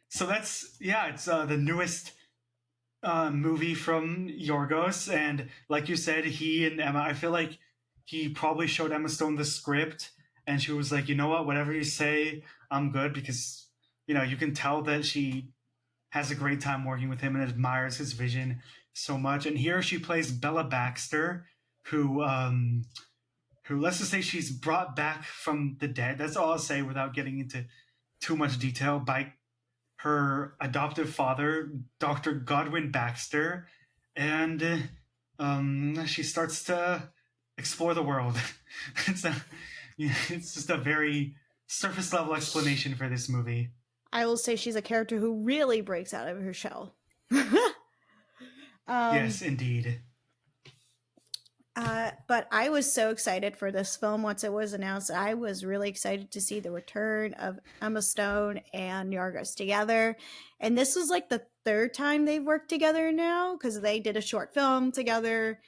So it's the newest movie from Yorgos, and like you said, he and Emma. I feel like he probably showed Emma Stone the script, and she was like, you know what, whatever you say, I'm good, because you can tell that she has a great time working with him and admires his vision so much. And here she plays Bella Baxter, who let's just say she's brought back from the dead. That's all I'll say without getting into too much detail, by her adoptive father, Dr. Godwin Baxter, and she starts to explore the world. it's, a, it's just a very surface level explanation for this movie. I will say she's a character who really breaks out of her shell. Yes, indeed. But I was so excited for this film once it was announced. I was really excited to see the return of Emma Stone and Yorgos together. And this was like the third time they've worked together now, because they did a short film together.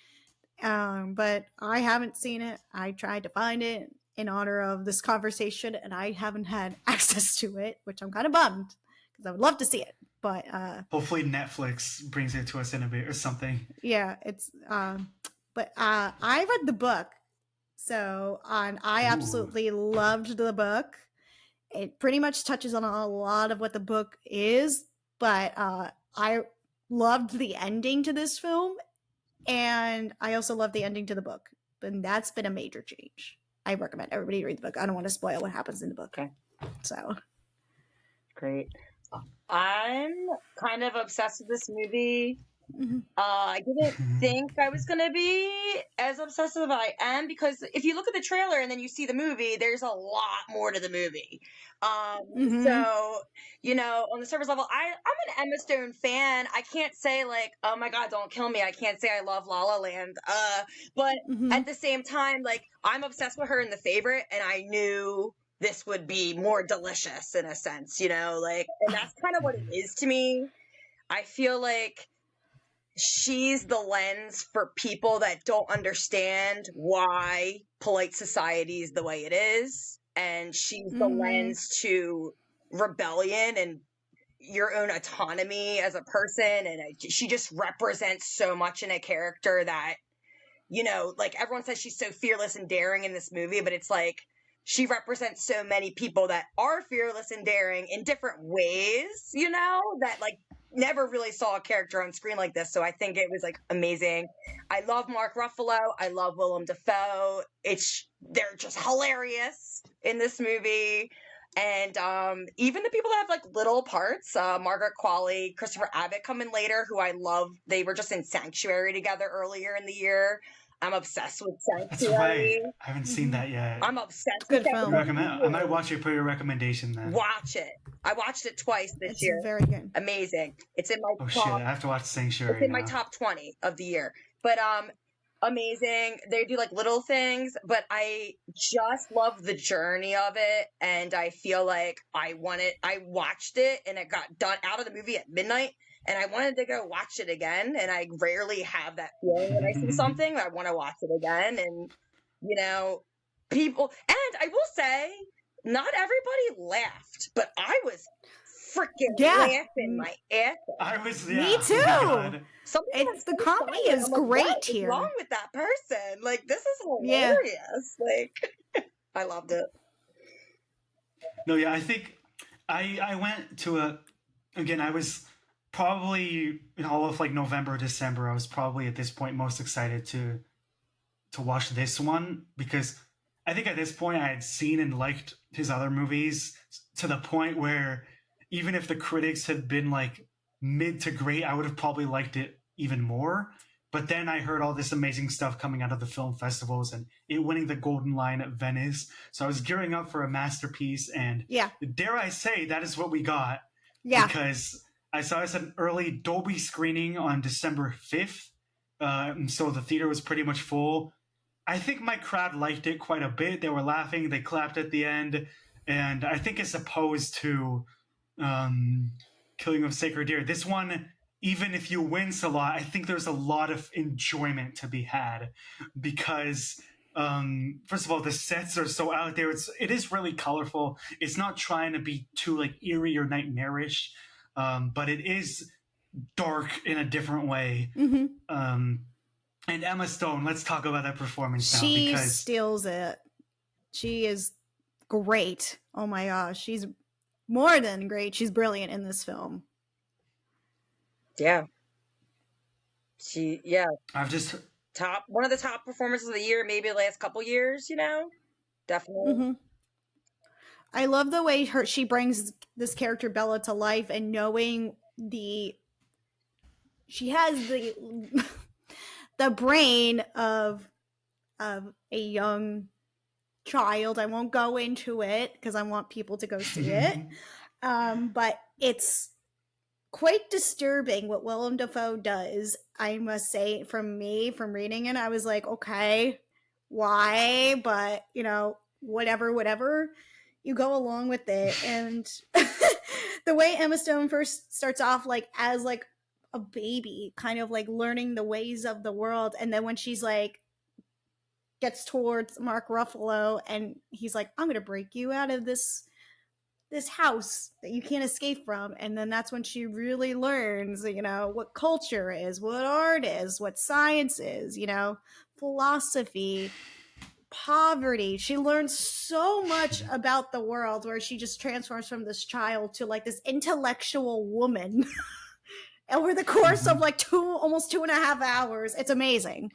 But I haven't seen it. I tried to find it in honor of this conversation, and I haven't had access to it, which I'm kind of bummed, because I would love to see it. But hopefully Netflix brings it to us in a bit or something. Yeah, it's but I read the book, so I absolutely loved the book. It pretty much touches on a lot of what the book is, but I loved the ending to this film, and I also loved the ending to the book. And that's been a major change. I recommend everybody read the book. I don't want to spoil what happens in the book. Okay. So great. I'm kind of obsessed with this movie. I didn't think I was going to be as obsessed as I am, because if you look at the trailer and then you see the movie, there's a lot more to the movie. So, on the surface level, I'm an Emma Stone fan. I can't say like, oh my God, don't kill me. I can't say I love La La Land. But at the same time, like, I'm obsessed with her in The Favorite, and I knew this would be more delicious in a sense, and that's kind of what it is to me. I feel like she's the lens for people that don't understand why polite society is the way it is. And she's the lens to rebellion and your own autonomy as a person. And she just represents so much in a character that, like everyone says she's so fearless and daring in this movie, but it's like, she represents so many people that are fearless and daring in different ways, that like never really saw a character on screen like this. So I think it was like amazing. I love Mark Ruffalo. I love Willem Dafoe. They're just hilarious in this movie. And even the people that have like little parts, Margaret Qualley, Christopher Abbott come in later, who I love. They were just in Sanctuary together earlier in the year. I'm obsessed with Sanctuary. That's right. I haven't seen that yet. I'm obsessed with that. I might watch it for your recommendation then. Watch it. I watched it twice this year. It's very good. Amazing. It's in my top. Shit, I have to watch Sanctuary. It's in my top 20 of the year. But amazing. They do like little things, but I just love the journey of it, and I feel like I watched it and it got done out of the movie at midnight, and I wanted to go watch it again, and I rarely have that feeling when I see something. I want to watch it again, and people, and I will say, not everybody laughed, but I was freaking laughing my ass off. I was, Me too. It's the comedy is great what here. What's wrong with that person? Like, this is hilarious. Like, I loved it. No, yeah, I think I went to again, I was probably in all of like November, December, I was probably at this point most excited to watch this one, because I think at this point I had seen and liked his other movies to the point where even if the critics had been like mid to great, I would have probably liked it even more. But then I heard all this amazing stuff coming out of the film festivals and it winning the Golden Lion at Venice. So I was gearing up for a masterpiece, and dare I say, that is what we got. Yeah. Because I saw this at an early Dolby screening on December 5th. So the theater was pretty much full. I think my crowd liked it quite a bit. They were laughing. They clapped at the end. And I think as opposed to Killing of a Sacred Deer, this one, even if you wince a lot, I think there's a lot of enjoyment to be had, because first of all, the sets are so out there. It is really colorful. It's not trying to be too like eerie or nightmarish. but it is dark in a different way. And Emma Stone, let's talk about that performance now, She because steals it. She is great. Oh my gosh, she's more than great. She's brilliant in this film. Yeah. I've just One of the top performances of the year, maybe the last couple years, definitely. I love the way she brings this character Bella to life, and knowing she has the brain of a young child. I won't go into it because I want people to go see it. But it's quite disturbing what Willem Dafoe does, I must say. From reading it, I was like, okay, why? But whatever, you go along with it. And the way Emma Stone first starts off as a baby, kind of learning the ways of the world, and then when she's gets towards Mark Ruffalo and he's like, I'm gonna break you out of this house that you can't escape from. And then that's when she really learns, what culture is, what art is, what science is, philosophy, poverty. She learns so much about the world, where she just transforms from this child to this intellectual woman over the course of almost 2.5 hours. It's amazing.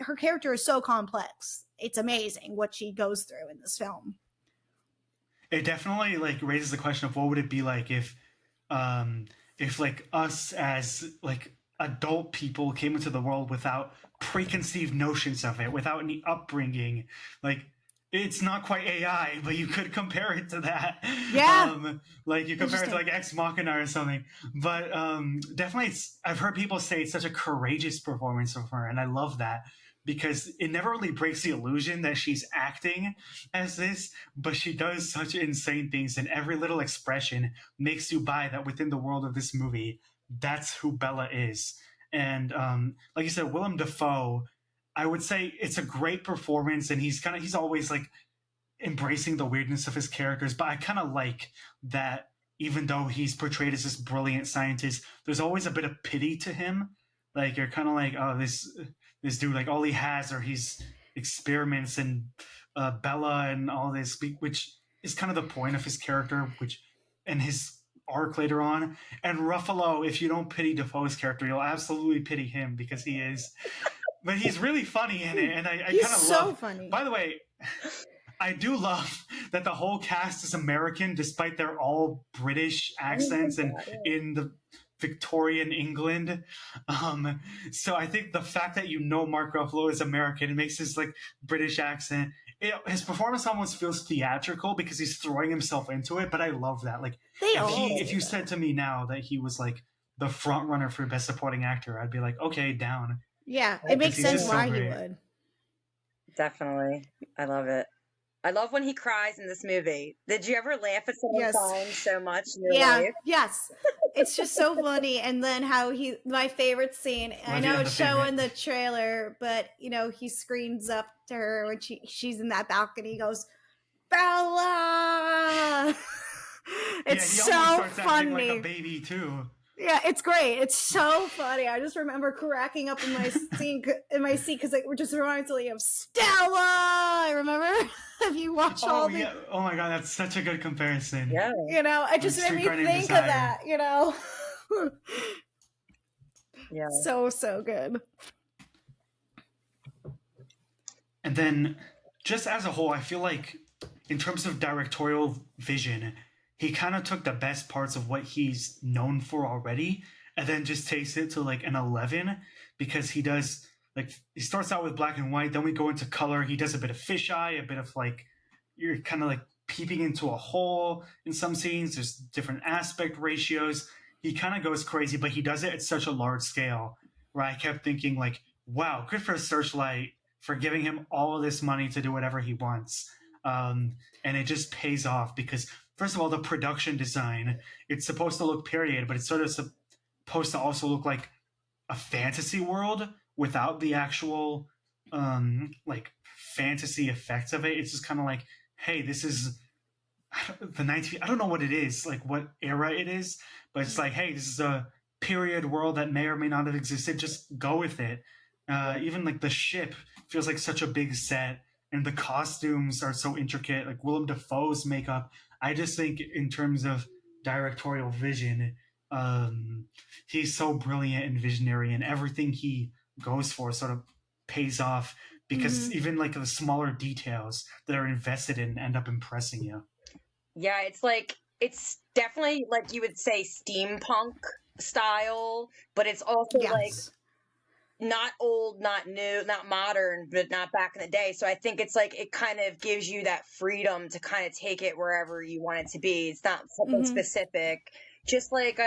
Her character is so complex. It's amazing what she goes through in this film. It definitely raises the question of what would it be like if us as adult people came into the world without preconceived notions of it, without any upbringing. It's not quite AI, but you could compare it to that. Yeah. You compare it to Ex Machina or something. But definitely, I've heard people say it's such a courageous performance of her, and I love that, because it never really breaks the illusion that she's acting as this, but she does such insane things, and every little expression makes you buy that within the world of this movie, that's who Bella is. And like you said, Willem Dafoe, I would say it's a great performance, and he's always embracing the weirdness of his characters, but I kind of like that even though he's portrayed as this brilliant scientist, there's always a bit of pity to him. You're kind of oh, this dude, all he has are his experiments and Bella and all this, which is kind of the point of his character, and his arc later on. And Ruffalo, if you don't pity Defoe's character, you'll absolutely pity him, because he is. But he's really funny in it, and I kind of so love. Funny. By the way, I do love that the whole cast is American, despite their all British accents and in the Victorian England. So I think the fact that Mark Ruffalo is American, it makes his British accent. His performance almost feels theatrical because he's throwing himself into it. But I love that. If you said to me now that he was the front runner for Best Supporting Actor, I'd be okay, down. Yeah, it makes sense why he would. Definitely, I love it. I love when he cries in this movie. Did you ever laugh at someone crying so much in your life? Yes. It's just so funny. And then how my favorite scene, I know it's showing the trailer, but he screams up to her when she's in that balcony. He goes, Bella! It's he so almost starts funny. Acting like a baby too. Yeah, it's great. It's so funny. I just remember cracking up in my seat because we're just reminding me of Stella. I remember if you watch all the. Yeah. Oh my god, that's such a good comparison. Yeah. It just made me think of that. Yeah. So good. And then, just as a whole, I feel like in terms of directorial vision, he kind of took the best parts of what he's known for already and then just takes it to an 11, because he does he starts out with black and white, then we go into color. He does a bit of fisheye, a bit of you're kind of peeping into a hole in some scenes. There's different aspect ratios. He kind of goes crazy, but he does it at such a large scale where I kept thinking wow, good for Searchlight for giving him all this money to do whatever he wants. And it just pays off because, first of all, the production design, it's supposed to look period, but it's sort of supposed to also look like a fantasy world without the actual fantasy effects of it. It's just kind of hey, this is the 19, I don't know what it is, like what era it is, but it's like, hey, this is a period world that may or may not have existed. Just go with it. Even like the ship feels like such a big set, and the costumes are so intricate. Like Willem Dafoe's makeup, I just think in terms of directorial vision, he's so brilliant and visionary, and everything he goes for sort of pays off because even like the smaller details that are invested in end up impressing you. Yeah, it's definitely like you would say steampunk style, but it's also like not old, not new, not modern, but not back in the day. So I think it's like it kind of gives you that freedom to kind of take it wherever you want it to be. It's not something specific. Just like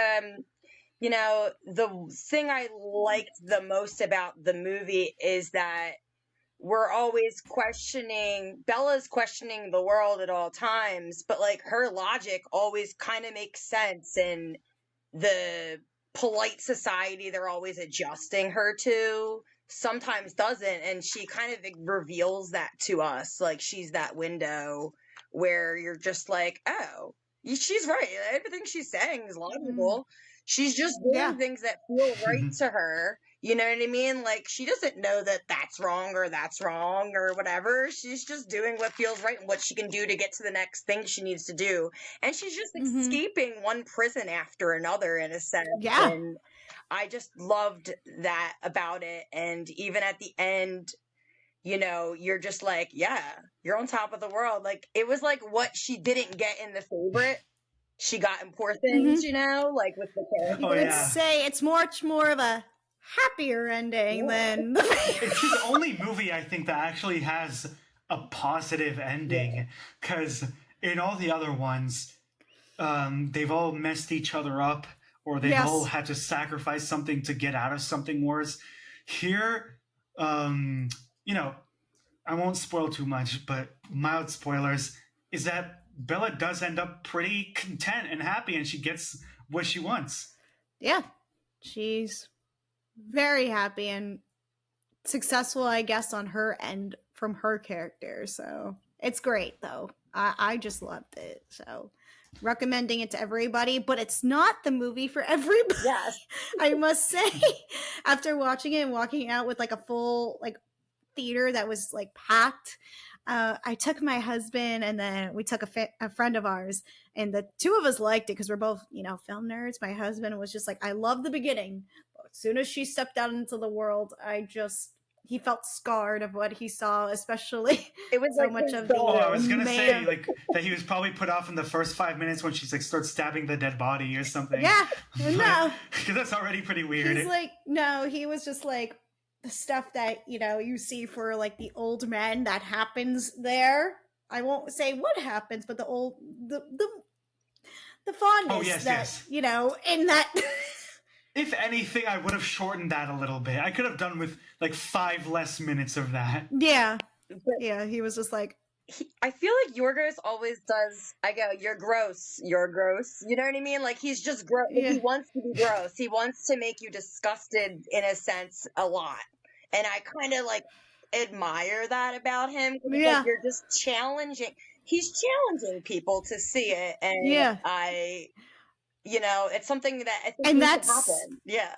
you know, the thing I liked the most about the movie is that we're always Bella's questioning the world at all times, but like her logic always kind of makes sense, and the polite society they're always adjusting her to sometimes doesn't, and she kind of reveals that to us. Like she's that window where you're just like, oh, she's right. Everything she's saying is logical. She's just doing things that feel right to her. You know what I mean? Like, she doesn't know that that's wrong or whatever. She's just doing what feels right and what she can do to get to the next thing she needs to do. And she's just escaping one prison after another, in a sense. Yeah. And I just loved that about it. And even at the end, you know, you're just like, yeah, you're on top of the world. Like, it was like what she didn't get in The Favorite. She got in Poor Things, you know, like with the character. I would say it's much more of a happier ending than It's his only movie I think that actually has a positive ending, because in all the other ones they've all messed each other up, or they've all had to sacrifice something to get out of something worse. Here, you know, I won't spoil too much, but mild spoilers is that Bella does end up pretty content and happy, and she gets what she wants. Yeah, she's very happy and successful, I guess, on her end from her character. So it's great, though. I just loved it. So recommending it to everybody, but it's not the movie for everybody. Yes. I must say, after watching it and walking out with like a full like theater that was like packed, I took my husband, and then we took a friend of ours, and the two of us liked it because we're both, you know, film nerds. My husband was just like, I love the beginning, but as soon as she stepped out into the world, he felt scarred of what he saw, especially it was so like much of the I was gonna say like that he was probably put off in the first 5 minutes when she's like starts stabbing the dead body or something. Yeah, no, because that's already pretty weird. He's like, no, he was just like, the stuff that, you know, you see for like the old men that happens there. I won't say what happens, but the fondness you know, in that. If anything, I would have shortened that a little bit. I could have done with like 5 less minutes of that. Yeah. Yeah, he was just like, I feel like Yorgos always does. I go, you're gross. You're gross. You know what I mean? Like, he's just gross. Yeah. He wants to be gross. He wants to make you disgusted, in a sense, a lot. And I kind of like admire that about him. Yeah. Like, you're just challenging. He's challenging people to see it. And you know, it's something that I think needs to happen. Yeah.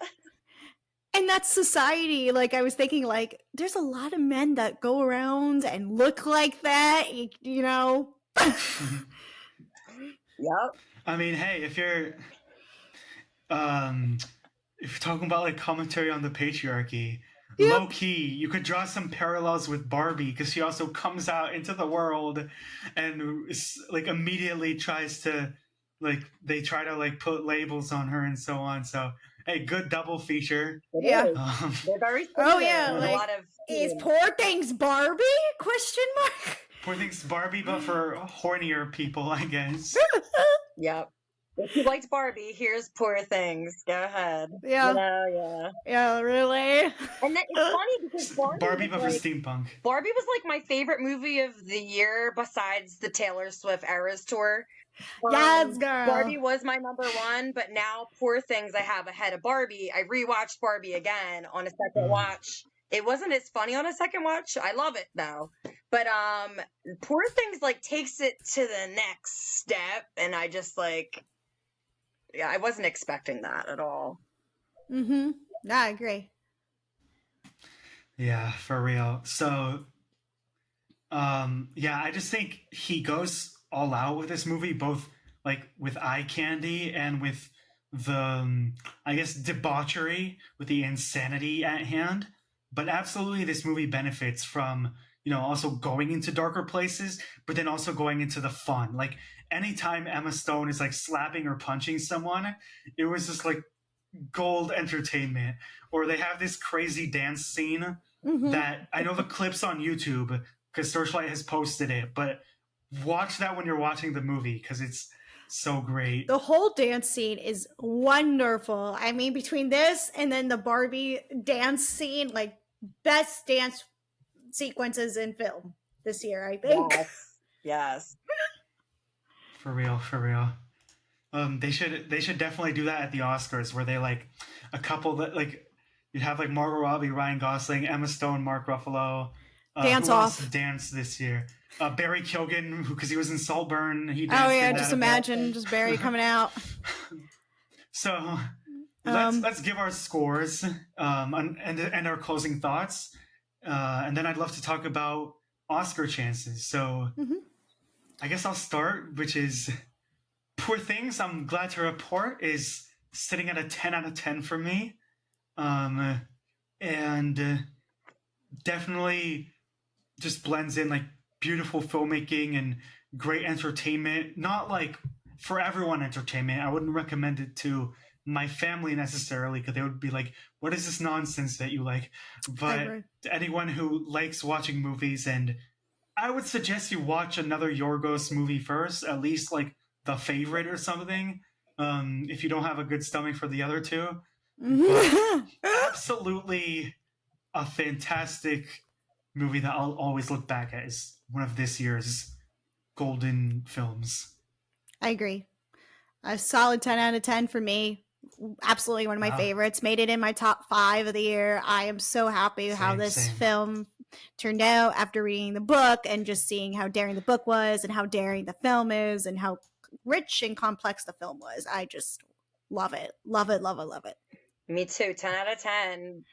And that's society. Like, I was thinking, like, there's a lot of men that go around and look like that, you know? Yep. I mean, hey, if you're talking about, like, commentary on the patriarchy, low-key, you could draw some parallels with Barbie, because she also comes out into the world and, like, immediately tries to, like, they try to, like, put labels on her and so on, so... Hey, good double feature. Yeah. They're very similar. Oh, yeah. Like, a lot of is Poor Things Barbie? Question mark. Poor Things Barbie, but for hornier people, I guess. Yep. If you liked Barbie, here's Poor Things. Go ahead. Yeah. You know, yeah, really. And that, it's funny because Barbie but for steampunk. Barbie was like my favorite movie of the year besides the Taylor Swift Eras Tour. Yes, girl. Barbie was my number one, but now Poor Things I have ahead of Barbie. I rewatched Barbie again on a second watch, It wasn't as funny on a second watch. I love it though. But Poor Things like takes it to the next step, and I just like, yeah, I wasn't expecting that at all. Mm-hmm. No, I agree. Yeah, for real. So, yeah, I just think he goes all out with this movie, both like with eye candy and with the, I guess, debauchery, with the insanity at hand. But absolutely, this movie benefits from, also going into darker places, but then also going into the fun. Like, anytime Emma Stone is like slapping or punching someone, it was just like gold entertainment. Or they have this crazy dance scene that I know the clips on YouTube because Searchlight has posted it, but watch that when you're watching the movie because it's so great. The whole dance scene is wonderful. I mean, between this and then the Barbie dance scene, like best dance sequences in film this year, I think. Yes. For real, for real. They should definitely do that at the Oscars, where they like a couple that like you'd have like Margot Robbie, Ryan Gosling, Emma Stone, Mark Ruffalo. Dance who off. else danced this year? Barry Keoghan, because he was in Saltburn. He danced. Oh yeah, in just that imagine just Barry coming out. So let's give our scores and our closing thoughts, and then I'd love to talk about Oscar chances. So I guess I'll start, which is Poor Things. I'm glad to report is sitting at a 10 out of 10 for me, and definitely just blends in like beautiful filmmaking and great entertainment. Not like for everyone entertainment. I wouldn't recommend it to my family necessarily because they would be like, what is this nonsense that you like? But to anyone who likes watching movies, and I would suggest you watch another Yorgos movie first, at least like The Favorite or something, if you don't have a good stomach for the other two. But absolutely a fantastic movie that I'll always look back at as one of this year's golden films. I agree. A solid 10 out of 10 for me. Absolutely one of my favorites. Made it in my top 5 of the year. I am so happy how this film turned out after reading the book and just seeing how daring the book was and how daring the film is and how rich and complex the film was. I just love it. Love it, love it, love it. Me too. 10 out of 10.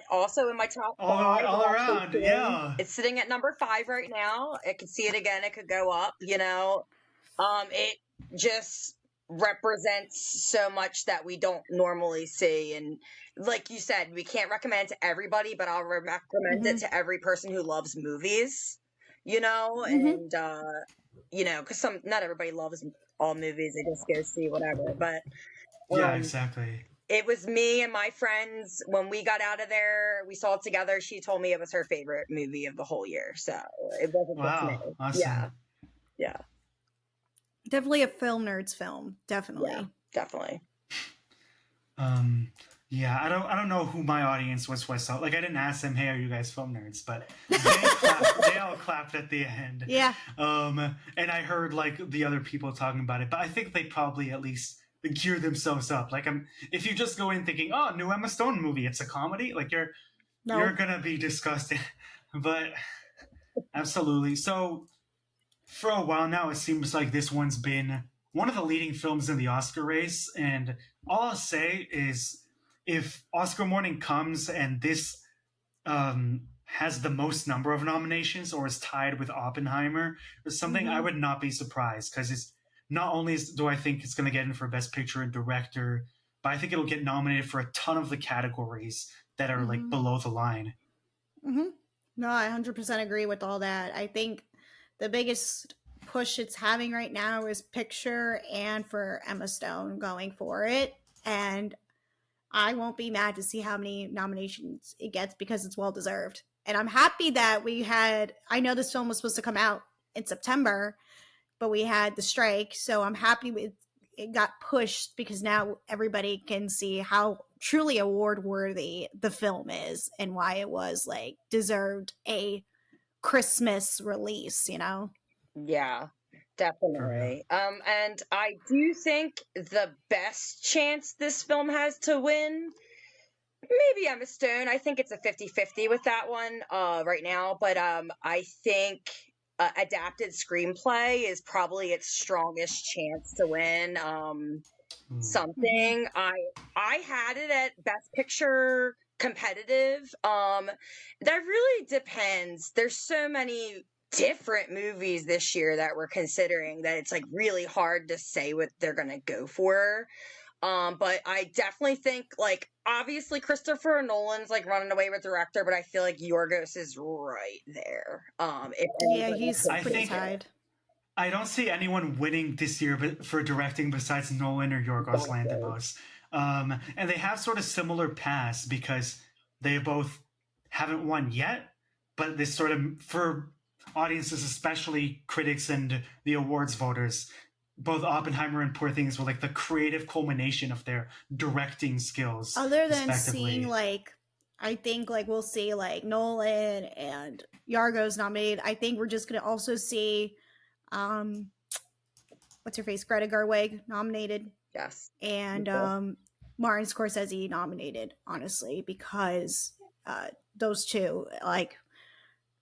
Also in my top 5. All around, yeah. It's sitting at number 5 right now. I could see it again. It could go up, It just represents so much that we don't normally see. And like you said, we can't recommend it to everybody, but I'll recommend it to every person who loves movies, and, because not everybody loves all movies. They just go see whatever. But yeah, exactly. It was me and my friends, when we got out of there, we saw it together. She told me it was her favorite movie of the whole year. So it wasn't just me. Awesome. Yeah. Definitely a film nerds film. Definitely. Yeah, definitely. Yeah, I don't know who my audience was when I saw. Like, I didn't ask them, hey, are you guys film nerds? But they all clapped at the end. Yeah. And I heard like the other people talking about it, but I think they probably at least gear themselves up. Like, if you just go in thinking, oh, new Emma Stone movie, it's a comedy, like you're gonna be disgusted. But absolutely. So for a while now, it seems like this one's been one of the leading films in the Oscar race, and all I'll say is if Oscar morning comes and this has the most number of nominations or is tied with Oppenheimer or something, I would not be surprised, because it's not only do I think it's going to get in for Best Picture and Director, but I think it'll get nominated for a ton of the categories that are like below the line. No, I 100% agree with all that. I think the biggest push it's having right now is picture and for Emma Stone going for it. And I won't be mad to see how many nominations it gets because it's well deserved. And I'm happy that I know this film was supposed to come out in September, but we had the strike. So I'm happy it got pushed because now everybody can see how truly award worthy the film is and why it was like deserved a Christmas release, Yeah, definitely. And I do think the best chance this film has to win maybe Emma Stone. I think it's a 50-50 with that one right now. But I think adapted screenplay is probably its strongest chance to win something. I had it at Best Picture competitive. That really depends. There's so many different movies this year that we're considering that it's like really hard to say what they're gonna go for. But I definitely think, like, obviously Christopher Nolan's like running away with director, but I feel like Yorgos is right there. Yeah, he's pretty tied. I don't see anyone winning this year for directing besides Nolan or Yorgos Lanthimos. And they have sort of similar paths because they both haven't won yet, but this sort of, for audiences, especially critics and the awards voters, both Oppenheimer and Poor Things were like the creative culmination of their directing skills. Other than seeing like, I think like we'll see like Nolan and Yorgos nominated. I think we're just gonna also see, what's her face, Greta Gerwig nominated. Yes. And Martin Scorsese nominated. Honestly, because those two, like,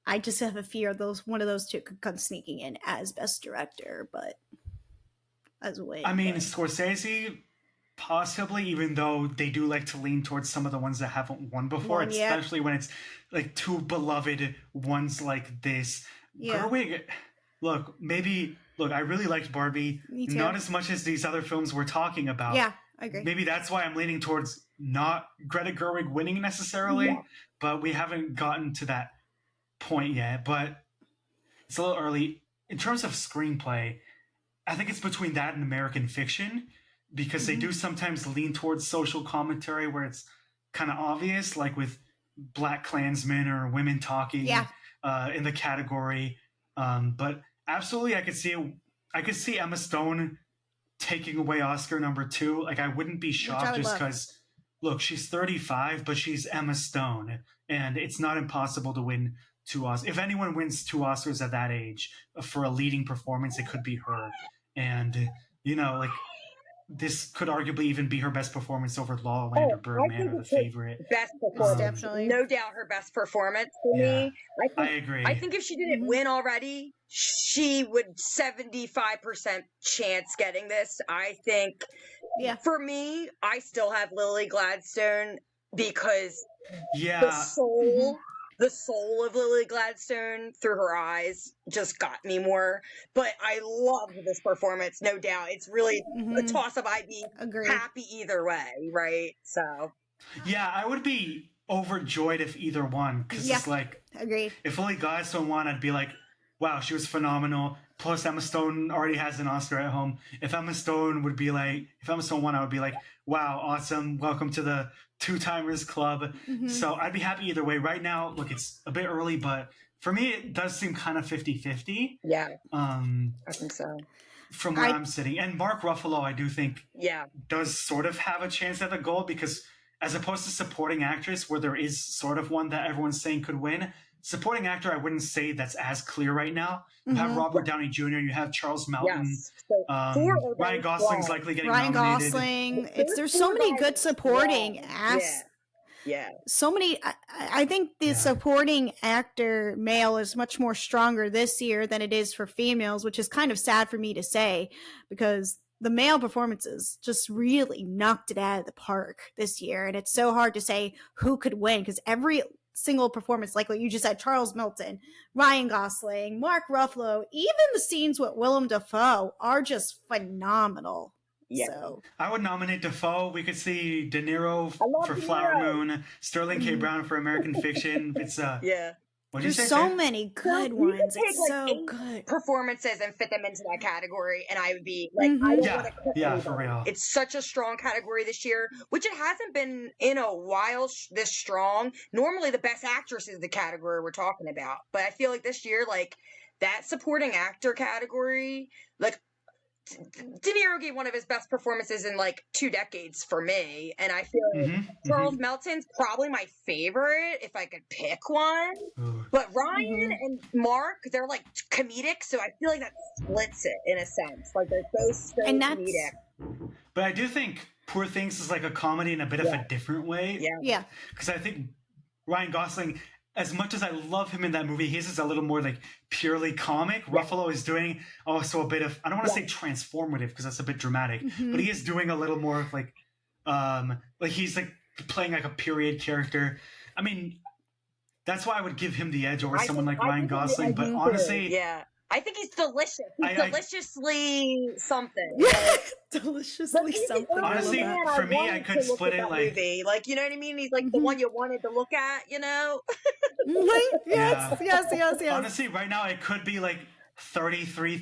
I just have a fear one of those two could come sneaking in as best director, but. I mean, Scorsese, possibly, even though they do like to lean towards some of the ones that haven't won before, especially when it's like two beloved ones like this. Yeah. Gerwig, I really liked Barbie. Me too. Not as much as these other films we're talking about. Yeah, I agree. Maybe that's why I'm leaning towards not Greta Gerwig winning necessarily, but we haven't gotten to that point yet. But it's a little early. In terms of screenplay, I think it's between that and American Fiction, because they do sometimes lean towards social commentary where it's kind of obvious, like with Black Klansmen or Women Talking in the category. But absolutely, I could see Emma Stone taking away Oscar number 2. Like, I wouldn't be shocked just because, look, she's 35, but she's Emma Stone, and it's not impossible to win 2 Oscars. If anyone wins 2 Oscars at that age for a leading performance, it could be her. And, you know, like, this could arguably even be her best performance over La La Land or Birdman or The Favorite. Best performance, definitely. No doubt her best performance for me. I agree. I think if she didn't win already, she would 75% chance getting this. I think, for me, I still have Lily Gladstone because the soul of Lily Gladstone through her eyes just got me more. But I loved this performance, no doubt. It's really a toss-up. I'd be happy either way, right? So, yeah, I would be overjoyed if either won, because it's like, if Lily Gladstone won, I'd be like, wow, she was phenomenal. Plus, Emma Stone already has an Oscar at home. If Emma Stone won, I would be like, wow, awesome. Welcome to the Two-Timers Club. So I'd be happy either way. Right now, look, it's a bit early, but for me, it does seem kind of 50-50. Yeah. I think so. From where I'm sitting. And Mark Ruffalo, I do think, does sort of have a chance at the goal, because as opposed to supporting actress, where there is sort of one that everyone's saying could win, supporting actor, I wouldn't say that's as clear right now. You have Robert Downey Jr., you have Charles Melton, Ryan Gosling's likely getting nominated. Ryan Gosling. There's so many good supporting acts. So many. I think the supporting actor male is much more stronger this year than it is for females, which is kind of sad for me to say, because the male performances just really knocked it out of the park this year. And it's so hard to say who could win, because every single performance, like what you just said, Charles Melton, Ryan Gosling, Mark Ruffalo, even the scenes with Willem Dafoe are just phenomenal. So I would nominate Dafoe. We could see De Niro for Flower Moon, Sterling K. Brown for American Fiction. It's there's so many good ones. It's so good performances and fit them into that category, and I would be like, I don't want to for real. It's such a strong category this year, which it hasn't been in a while this strong. Normally, the best actress is the category we're talking about, but I feel like this year, like that supporting actor category, like De Niro gave one of his best performances in like 2 decades for me, and I feel like Charles Melton's probably my favorite if I could pick one. But Ryan and Mark, they're like comedic, so I feel like that splits it in a sense. Like they're both so comedic. But I do think Poor Things is like a comedy in a bit of a different way. Yeah. Because I think Ryan Gosling, as much as I love him in that movie, his is a little more like purely comic. Ruffalo is doing also a bit of, I don't want to say transformative because that's a bit dramatic, but he is doing a little more of like he's like playing like a period character. I mean, that's why I would give him the edge over someone like Ryan Gosling. But honestly, I think he's delicious. He's deliciously something. Deliciously something. Honestly, for me, I could split it like movie. Like, you know what I mean? He's like the one you wanted to look at, you know? Yes. Honestly, right now it could be like 33.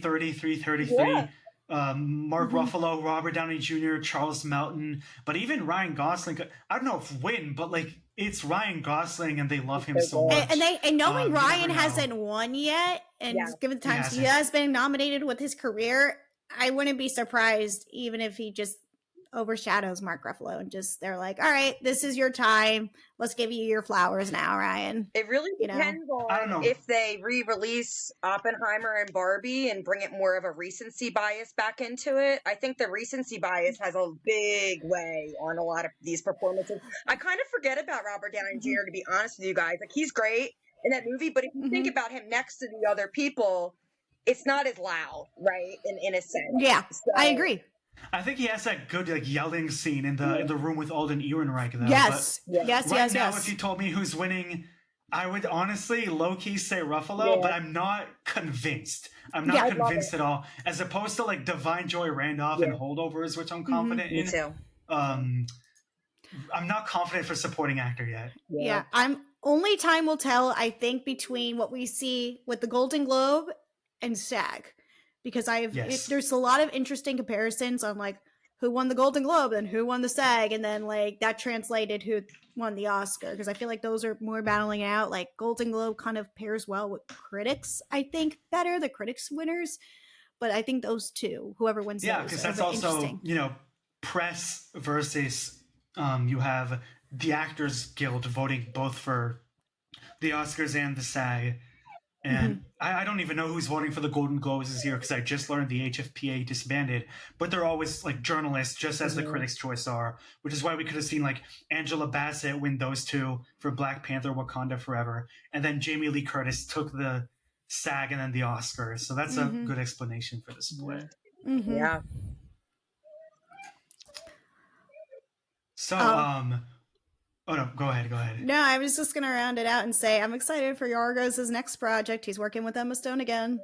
Mark Ruffalo, Robert Downey Jr., Charles Melton, but even Ryan Gosling. I don't know if win, but like it's Ryan Gosling, and they love him so much. And knowing Ryan hasn't won yet, and given the times he has been nominated with his career, I wouldn't be surprised even if he just overshadows Mark Ruffalo and just they're like, all right, this is your time. Let's give you your flowers now, Ryan. It really depends on if they re-release Oppenheimer and Barbie and bring it more of a recency bias back into it. I think the recency bias has a big way on a lot of these performances. I kind of forget about Robert Downey Jr., to be honest with you guys. Like, he's great in that movie, but if you think about him next to the other people, it's not as loud, right? In a sense. Yeah, so, I agree. I think he has that good like yelling scene in the room with Alden Ehrenreich. Though. Yes, but right now, if you told me who's winning, I would honestly low-key say Ruffalo, but I'm not convinced. I'm not convinced at all. As opposed to like Divine Joy Randolph and Holdovers, which I'm confident in. Me too. I'm not confident for supporting actor yet. Yeah, only time will tell, I think, between what we see with the Golden Globe and SAG. Because there's a lot of interesting comparisons on like who won the Golden Globe and who won the SAG, and then like that translated who won the Oscar. Because I feel like those are more battling out. Like Golden Globe kind of pairs well with critics, I think, better, the critics winners. But I think those two, whoever wins, because that's also press versus you have the Actors Guild voting both for the Oscars and the SAG. And I don't even know who's voting for the Golden Globes this year because I just learned the HFPA disbanded. But they're always like journalists, just as the Critics' Choice are, which is why we could have seen like Angela Bassett win those two for Black Panther: Wakanda Forever, and then Jamie Lee Curtis took the SAG and then the Oscars. So that's a good explanation for the split. Yeah. So oh no, go ahead. No, I was just gonna round it out and say I'm excited for Yorgos' next project. He's working with Emma Stone again.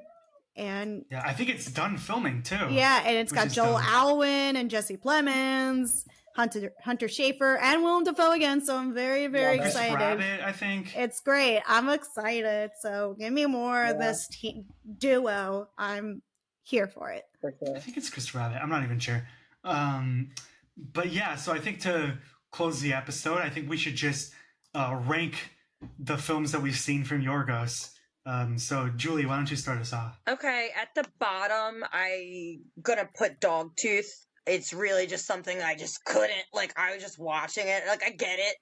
And yeah, I think it's done filming too. Yeah, and it's got Joel Alwyn and Jesse Plemons, Hunter Schafer, and Willem Dafoe again. So I'm very, very excited. Chris Rabbit, I think. It's great. I'm excited. So give me more of this duo. I'm here for it. I think it's Chris Rabbit. I'm not even sure. But yeah, so I think to close the episode, I think we should just rank the films that we've seen from Yorgos. So Julie, why don't you start us off? Okay, at the bottom, I'm gonna put Dogtooth. It's really just something I just couldn't, like, I was just watching it, like, I get it,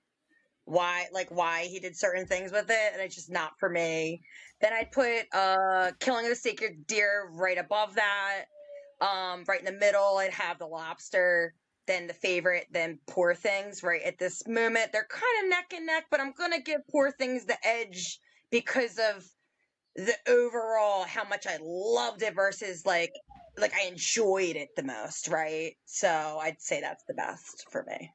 why he did certain things with it, and it's just not for me. Then I'd put Killing of the Sacred Deer right above that. Right in the middle, I'd have The Lobster. Then The Favorite, then Poor Things. Right at this moment, they're kind of neck and neck, but I'm gonna give Poor Things the edge because of the overall how much I loved it versus like I enjoyed it the most, right? So I'd say that's the best for me.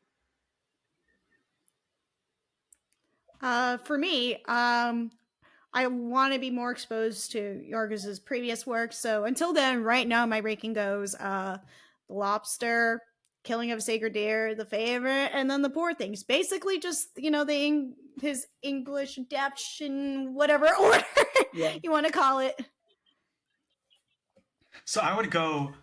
For me, I want to be more exposed to Yorgos' previous work. So until then, right now my ranking goes The Lobster, Killing of a Sacred Deer, The Favorite, and then The Poor Things. Basically just, his English adaptation, whatever order you want to call it. So I would go,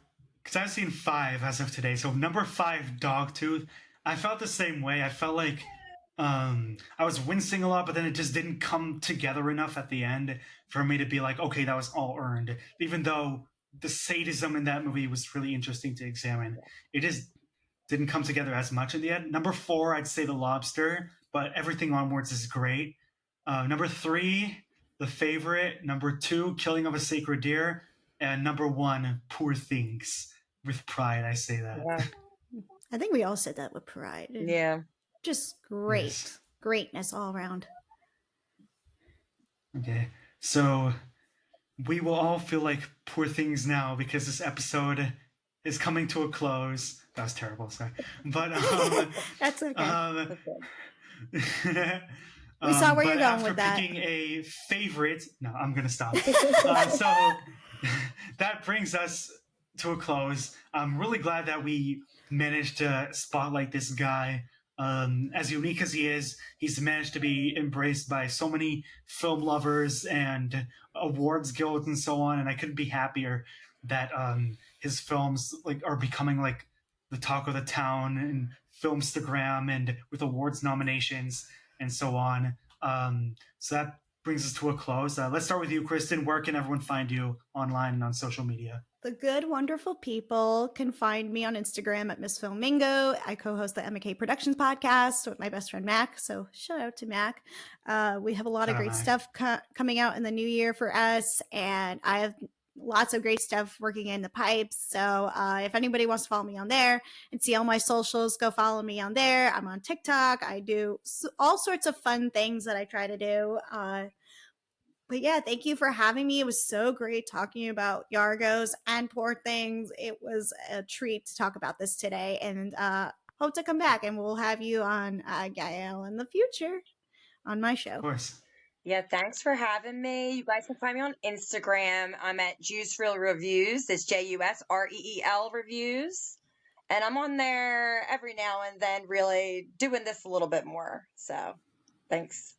because I've seen 5 as of today. So number 5, Dogtooth. I felt the same way. I felt like I was wincing a lot, but then it just didn't come together enough at the end for me to be like, okay, that was all earned. Even though the sadism in that movie was really interesting to examine. It just didn't come together as much in the end. Number 4, I'd say The Lobster, but everything onwards is great. Number 3, The Favorite. Number 2, Killing of a Sacred Deer. And number 1, Poor Things. With pride, I say that. Yeah. I think we all said that with pride. And Yeah. just great. Yes. Greatness all around. Okay. So we will all feel like poor things now because this episode is coming to a close. That was terrible, sorry. But That's okay. Okay. We saw where but you're going after with that. picking a favorite, no, I'm gonna stop. So that brings us to a close. I'm really glad that we managed to spotlight this guy. As unique as he is, he's managed to be embraced by so many film lovers and awards guilds and so on. And I couldn't be happier that his films like are becoming like the talk of the town and Filmstagram and with awards nominations and so on. So that brings us to a close. Let's start with you, Kristin. Where can everyone find you online and on social media? The good, wonderful people can find me on Instagram at Miss Filmingo. I co-host the MK Productions podcast with my best friend Mac. So shout out to Mac. We have a lot of great stuff coming out in the new year for us, and I have lots of great stuff working in the pipes. So if anybody wants to follow me on there and see all my socials, go follow me on there. I'm on TikTok. I do all sorts of fun things that I try to do. But yeah, thank you for having me. It was so great talking about Yorgos and Poor Things. It was a treat to talk about this today, and hope to come back, and we'll have you on Gael in the future on my show. Of course. Yeah, thanks for having me. You guys can find me on Instagram. I'm at Jusreel Reviews. It's JUSREEL Reviews. And I'm on there every now and then, really doing this a little bit more. So thanks.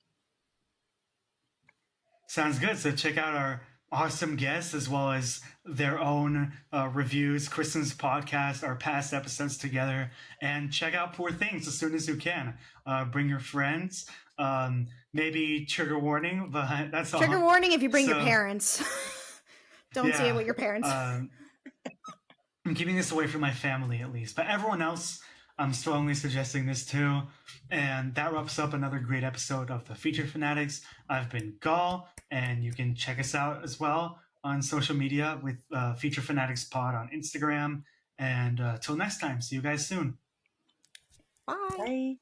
Sounds good. So check out our awesome guests as well as their own reviews, Kristin's podcast, our past episodes together, and check out Poor Things as soon as you can. Bring your friends. Maybe trigger warning, but that's all. Trigger warning if you bring your parents. Don't see it with your parents. I'm keeping this away from my family at least, but everyone else, I'm strongly suggesting this too. And that wraps up another great episode of the Feature Fanatics. I've been Gal, and you can check us out as well on social media with Feature Fanatics Pod on Instagram. And till next time, see you guys soon. Bye. Bye.